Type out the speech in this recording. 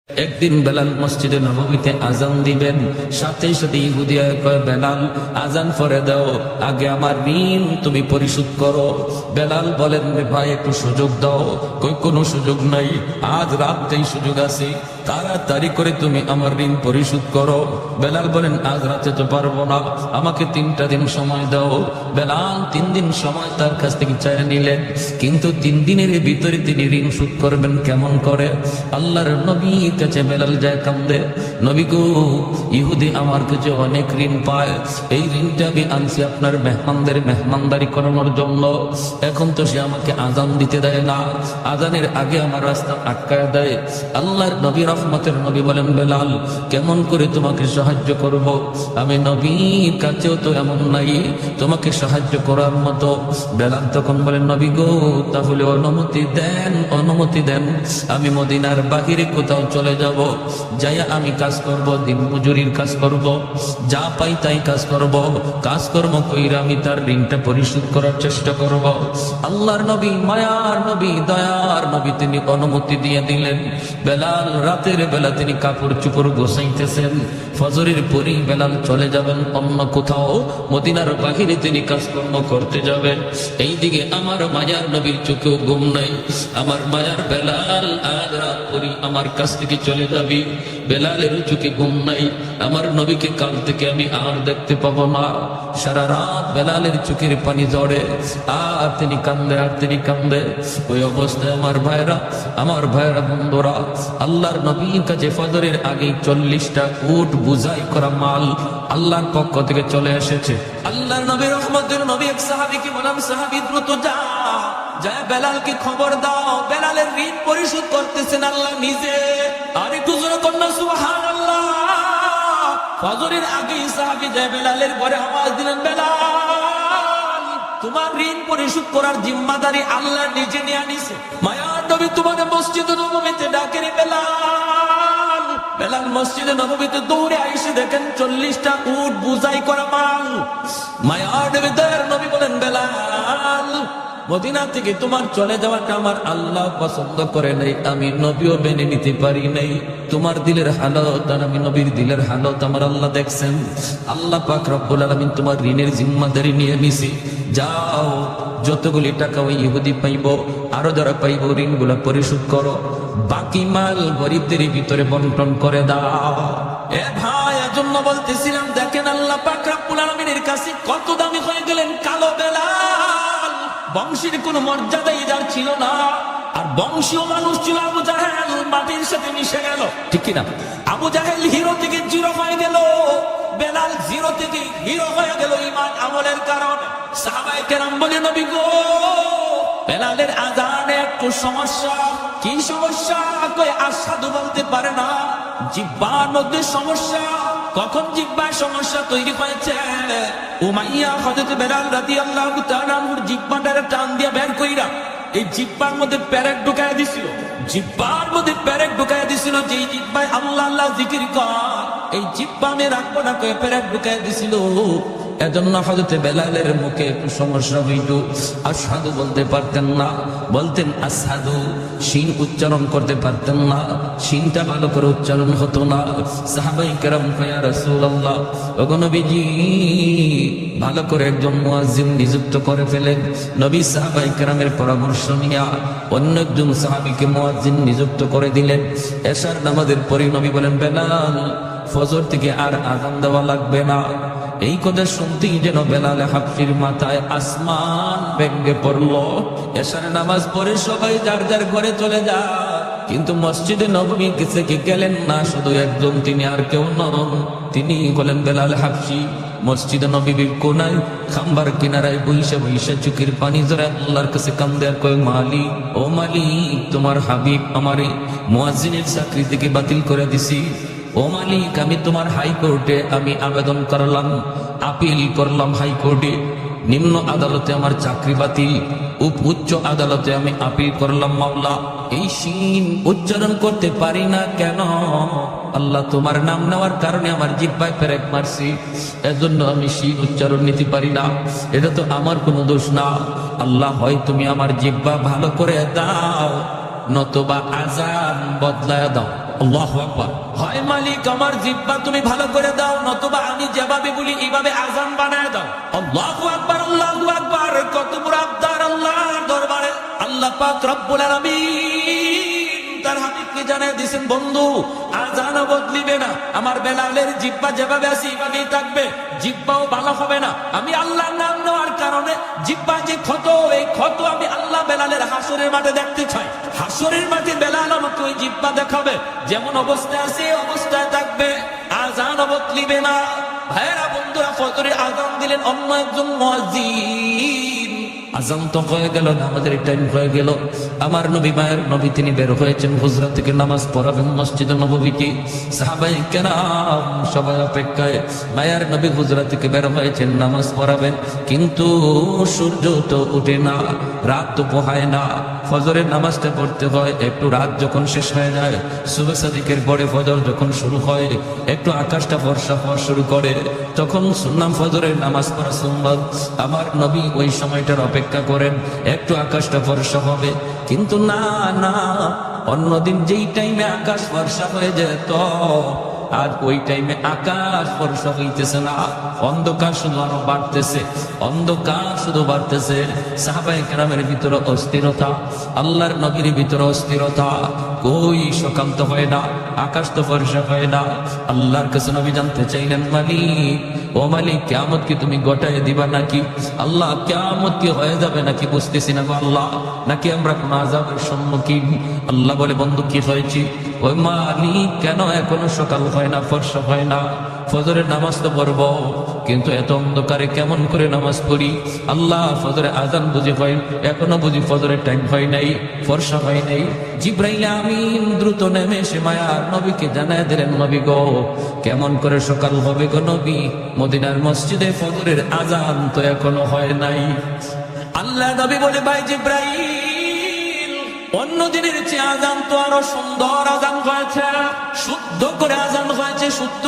একদিন বেলাল মসজিদে নববীতে আজান দিবেন, সাথে সাথে ইহুদি কয়, বেলাল আজান পরে দাও, আগে আমার ঋণ তুমি পরিশোধ করো। বেলাল বলেন, রে ভাই একটু সুযোগ দাও। কই কোনো সুযোগ নাই, আজ রাতেই সুযোগ আছে, তাড়াতাড়ি করে তুমি আমার ঋণ পরিশোধ করো। বেলাল বলেন, আজ রাতে তো পারবো না, আমাকে 3টা দিন সময় দাও। বেলাল 3 দিন সময় তার কাছ থেকে চাই নিলেন, কিন্তু 3 দিনের ভিতরে তিনি ঋণ শোধ করবেন কেমন করে? আল্লাহর নবীর কাছে বেলাল যায় কান্দে, নবী গো, ইহুদি আমার কাছে অনেক ঋণ পায়, এই ঋণটা আমি আনছি আপনার মেহমানদের মেহমানদারি করানোর জন্য। এখন তো সে আমাকে আজান দিতে দেয় না, আজানের আগে আমার রাস্তা আটকায় দেয়। আল্লাহর নবী রহমতের নবী বলেন, বেলাল কেমন করে তোমাকে সাহায্য করব? আমি নবীর কাছেও তো এমন নাই তোমাকে সাহায্য করার মতো। বেলাল তখন বলেন, নবী গো, তাহলে অনুমতি দেন, অনুমতি দেন, আমি মদিনার বাহিরে কোথাও চলে যাব, যাই আমি কাজ করব, দিন মজুরির কাজ করব, যা পাই তাই কাজ করব, কাজকর্ম কইরা আমি তার ঋণটা পরিশোধ করার চেষ্টা করব। আল্লাহর নবী, মায়ার নবী, দয়ার নবী, তিনি অনুমতি দিয়ে দিলেন। বেলাল রাতের বেলা তিনি কাপড় চোপড় গোছাইতেছেন, ফজরের পরেই বেলাল চলে যাবেন অন্য কোথাও, মদিনার বাহিরে তিনি কাজকর্ম করতে যাবেন। এইদিকে আমার মায়ার নবীর চোখেও ঘুম নাই। আমার মায়ার বেলাল আজ রাত পরি আমার কাছ থেকে চলে যাবি, বেলালের চোখে ঘুম নাই, আমার নবীকে কাল থেকে আমি আর দেখতে পাবো না। সারা রাত বেলালের চোখের পানি ঝরে, আর তিনি কান্দে, আর তিনি কান্দে। ওই অবস্থায় আমার ভাইরা বন্ধুরা, আল্লাহর নবীর কাছে ফজরের আগে 40টা উট বুঝাই করা মাল আল্লাহর পক্ষ থেকে চলে এসেছে। আল্লাহর নবী রহমতের নবী এক সাহাবীকে বললাম, সাহাবী দ্রুত যা, যায় বেলালকে খবর দাও, বেলালের ঋণ পরিশোধ করতেছেন আল্লাহ নিজে। আর একটু জোরে কন্যা সুবহানাল্লাহ। ফজরের আগে সাহাবী যায় বেলালের ঘরে আওয়াজ দিলেন, বেলাল তোমার ঋণ পরিশোধ করার জিম্মাদারি আল্লাহ নিজে নিয়ে নিছে। মায়ার নবী তোমাকে মসজিদে নববীতে ডাকে রে বেলাল। বেলাল মসজিদে নববীতে দৌড়ে আইসে দেখেন 40টা উট বুঝাই করা মাল। মায়ার নবী, দয়ার নবী বলেন, বেলাল মদিনা থেকে তোমার চলে যাওয়াটা আমার আল্লাহ পছন্দ করে নাই, আমি নবীও মেনে নিতে পারি নাই। তোমার দিলের হালত আর আমি নবীর দিলের হালত আমার আল্লাহ দেখছেন। আল্লাহ পাক রব্বুল আলামিন তোমার ঋণের জিম্মাদারি নিয়ে নিছি। যাও, যতগুলি টাকা ওই ইহুদি পাইব, আরো যারা পাইব, ঋণগুলা পরিশোধ করো, বাকি মাল গরিবদের ভিতরে বন্টন করে দাও। এ ভাই, এজন্য বলতেছিলাম, দেখেন আল্লাহ পাক রব্বুল আলামিনের কাছে কত দামি হয়ে গেলেন কালো বেলাল। বংশের কোন মর্যাদাই যার ছিল না, আর বংশীয় মানুষ ছিল আবু জাহেল, মাটির সাথে মিশে গেল, ঠিক কিনা? আবু জাহেল হিরো থেকে জিরো হয়ে গেল, বেলাল জিরো থেকে হিরো হয়ে গেল ঈমান আমলের কারণে। সাহাবায়ে কেরাম বলে, নবী গো, বেলালের আযানে একটু সমস্যা। কি সমস্যা? কই আশহাদু বলতে পারে না, জিহ্বার মধ্যে সমস্যা। কখন জিহ্বার সমস্যা তৈরি হয়েছে? উমাইয়া হযরত বেলাল রাদিয়াল্লাহু তাআলা আনহুর জিহ্বাটারে টান দিয়ে বের কইরা এই জিহ্বার মধ্যে পেরেক ঢুকায় দিছিল। জিহ্বার মধ্যে পেরেক ঢুকায় দিছিল, যে জিহ্বায় আল্লাহ আল্লাহ জিকির কর, এই জিহ্বা আমি রাখবো না কয়ে পেরেক ঢুকায় দিছিল। এজন্য হযরত বেলালের মুখে একটু সমস্যা হইত, আশহাদু বলতে পারতেন না, বলতেন আশহাদু, শিন উচ্চারণ করতে পারতেন না, শিনটা ভালো করে উচ্চারণ হতো না। সাহাবায়ে কেরাম কয়, ইয়া রাসূলুল্লাহ, ওগো নবীজি, ভালো করে একজন মুয়াজ্জিন নিযুক্ত করে ফেলেন। নবী সাহাবায়ে কেরামের পরামর্শ নিয়ে অন্য একজন সাহাবীকে মুয়াজ্জিন নিযুক্ত করে দিলেন। এশার নামাজের পরে নবী বলেন, বেলাল ফজর থেকে আর আযান দেওয়া লাগবে না। এই কথা শুনতেই যেন বেলাল হাবশির মাথায় আসমান ভেঙে পড়লো। এশার নামাজ পড়ে সবাই যার যার ঘরে চলে যায়, কিন্তু মসজিদে নববী থেকে গেলেন না শুধু একজন, তিনি আর কেউ নন, তিনি হলেন বেলাল হাবশি। মসজিদে নববীর কোনায় খাম্বার কিনারায় বইসা বইসা চোখের পানি জড়ায় আল্লাহর কাছে কান্দে আর কয়, মালিক, ও মালিক, তোমার হাবিব আমারে মুয়াজ্জিনের চাকরি থেকে বাতিল করে দিছি। ও মালিক, আমি তোমার হাইকোর্টে আমি আবেদন করলাম, আপিল করলাম হাইকোর্টে, নিম্ন আদালতে আমার চাকরি বাতিল, উচ্চ আদালতে আমি আপিল করলাম। মাওলা, এই শিন উচ্চারণ করতে পারি না কেন? আল্লাহ, তোমার নাম নেওয়ার কারণে আমার জিহ্বায় পেরেক মারছি, এজন্য আমি শিন উচ্চারণ নিতে পারি না। এটা তো আমার কোনো দোষ না। আল্লাহ, হয় তুমি আমার জিহ্বা ভালো করে দাও, নতুবা আযান বদলায় দাও। আল্লাহু আকবার। হয় মালিক আমার জিহ্বা তুমি ভালো করে দাও, নতুবা আমি যেভাবে বলি এইভাবে আজান বানায় দাও। আল্লাহু আকবার, আল্লাহু আকবার। কত বড় আবদার আল্লাহর দরবারে। আল্লাহ পাক রব্বুল আলামিন তার হাবিবকে জানায় দিয়েছেন, বন্ধু আজানও বদলিবে না, আমার বেলালের জিহ্বা যেভাবে আছে এইভাবেই থাকবে, জিহ্বাও ভালো হবে না। আমি আল্লাহর নাম নেওয়ার কারণে জিহ্বা যে ক্ষত, এই ক্ষত আমি আল্লাহ বেলালের হাসরের মাঠে দেখতে চাই। হাসরের মাঠে বেলাল আমাকে ওই জিহ্বা দেখাবে, যেমন অবস্থায় আছে এই অবস্থায় থাকবে, আজানও বদলিবে না। ভাইরা বন্ধুরা, ফজরের আজান দিলেন অন্য একজন মুয়াজ্জিন। আজান তো হয়ে গেল, আমাদের টাইম হয়ে গেল। আমার নবী মায়ের নবী তিনি বের হয়েছেন হুজরা থেকে নামাজ পড়াবেন মসজিদে নববীতে। সাহাবায়ে কেরাম সবাই অপেক্ষায়, মায়ের নবী হুজরা থেকে বের হয়েছেন নামাজ পড়াবেন, কিন্তু সূর্য তো ওঠে না, রাত তো পোহায় না। ফজরের নামাজটা পড়তে হয় একটু রাত যখন শেষ হয়ে যায়, সুবহ সাদিকের পরে ফজর যখন শুরু হয়, একটু আকাশটা ফর্সা হওয়া শুরু করে, তখন শুনলাম ফজরের নামাজ পড়া সুন্নাত। আমার নবী ওই সময়টার অপেক্ষা করেন, একটু আকাশটা ফর্সা হবে। কিন্তু না না, অন্যদিন যেই টাইমে আকাশ ফর্সা হয়ে যেত, আর ওই টাইমে আকাশ ফর্সা হইতেছে না, অন্ধকার শুধু আরো বাড়তেছে, অন্ধকার শুধু বাড়তেছে। সাহাবায়ে কেরামের ভিতরে অস্থিরতা, আল্লাহর নবীর ভিতরে অস্থিরতা। কই সকাল তো হয় না, আকাশ তো ফর্সা হয় না। আল্লাহর কাছে নবী জানতে চাইলেন, মালিক ও মালিক, কিয়ামত কি তুমি গোটায় দিবা নাকি? আল্লাহ কিয়ামত কি হয়ে যাবে নাকি বুঝতেছি না গো আল্লাহ, নাকি আমরা কোন আযাবের সম্মুখীন? আল্লাহ বলে, বন্ধু কি হয়েছে? ওই মালিক, কেন এখনো সকাল হয় না, ফর্সা হয় না? ফজরের নামাজ তো পড়বো, কিন্তু এত অন্ধকারে কেমন করে নামাজ পড়ি? আল্লাহ ফজরে আজান বুঝে হয়, এখনো বুঝি ফজরের টাইম হয় নাই, ফর্সা হয় নাই। জিব্রাইল আমিন দ্রুত নেমে এসে মায়ার নবীকে জানায় দিলেন, নবী গো, কেমন করে সকাল হবে গো নবী? মদিনার মসজিদে ফজরের আজান তো এখনো হয় নাই। আল্লাহ নবী বলে, ভাই জিব্রাইল, অন্য দিনের চেয়ে আজান তো আরো সুন্দর আজান হয়েছে, শুদ্ধ করে আজান হয়েছে, শুদ্ধ